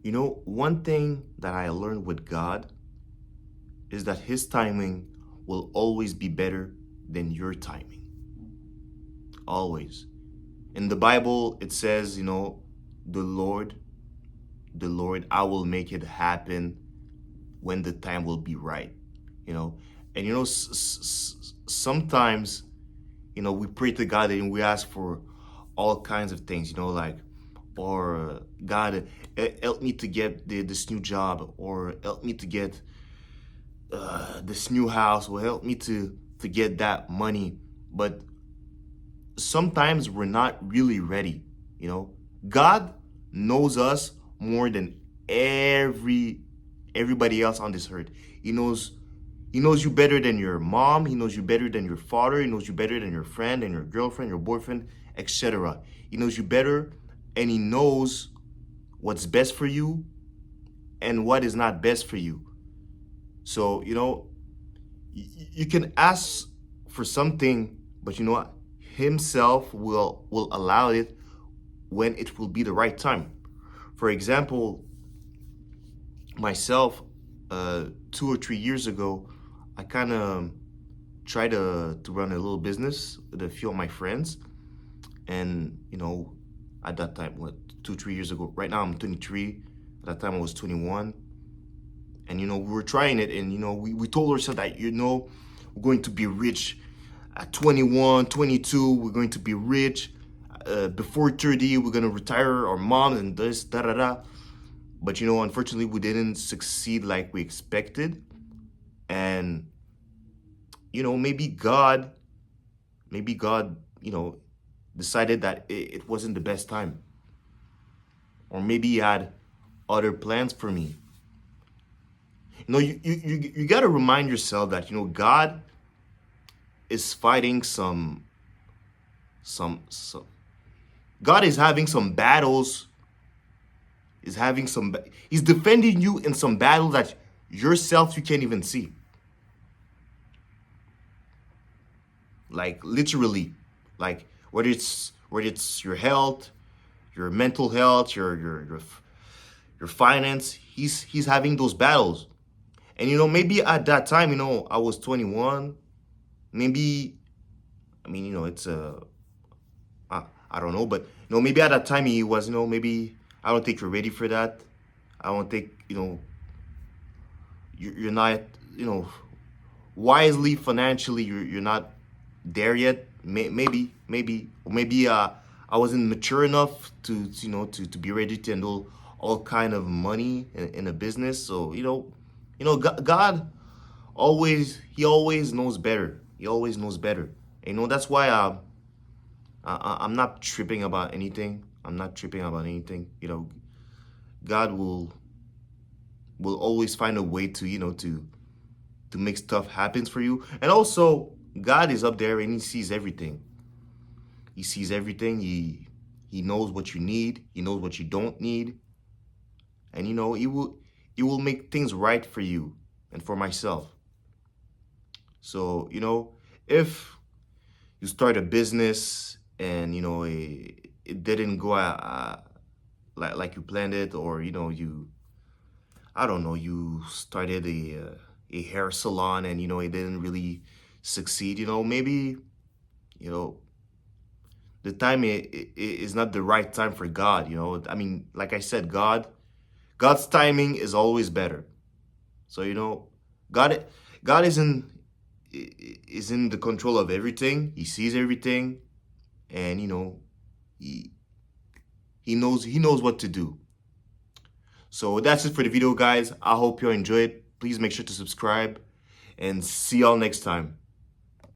You know, one thing that I learned with God is that His timing will always be better than your timing. Always. In the Bible, it says, the Lord, the Lord, I will make it happen when the time will be right. You know, and sometimes, we pray to God and we ask for all kinds of things, like, or God, help me to get this new job, or help me to get this new house, or help me to get that money. But sometimes we're not really ready. God knows us more than everybody else on this earth. He knows you better than your mom. He knows you better than your father. He knows you better than your friend and your girlfriend, your boyfriend, etc. He knows you better, and he knows what's best for you and what is not best for you. So, you can ask for something, but you know what? Himself will allow it when it will be the right time. For example, myself, 2 or 3 years ago, I kind of tried to run a little business with a few of my friends. And, at that time, what, 2, 3 years ago, right now I'm 23. At that time I was 21. And, we were trying it, and, we told ourselves that, we're going to be rich at 21, 22, we're going to be rich. Before 30, we're going to retire our mom and this, da da da. But, unfortunately, we didn't succeed like we expected. And, maybe God, decided that it wasn't the best time. Or maybe he had other plans for me. You got to remind yourself that, God is fighting some, God is having some battles, he's defending you in some battles that yourself you can't even see. Like literally, like whether it's your health, your mental health, your finance, he's having those battles. And maybe at that time, I was 21. Maybe, I mean, it's I don't know, but maybe at that time he was, maybe I don't think you're ready for that. I don't think, you're not, wisely financially, you're not there yet. Maybe I wasn't mature enough to be ready to handle all kind of money in a business. So God always knows better. He always knows better. And, that's why I'm not tripping about anything. I'm not tripping about anything. God will always find a way to make stuff happen for you. And also, God is up there and he sees everything. He sees everything. He knows what you need. He knows what you don't need. And he will make things right for you and for myself. So, if you start a business and it didn't go like you planned it, or I don't know, you started a hair salon and it didn't really succeed, maybe the time is not the right time for God. I mean, like I said, God's timing is always better. So God is in the control of everything. He sees everything, and he knows what to do. So that's it for the video, guys. I hope you enjoyed. Please make sure to subscribe, and see y'all next time.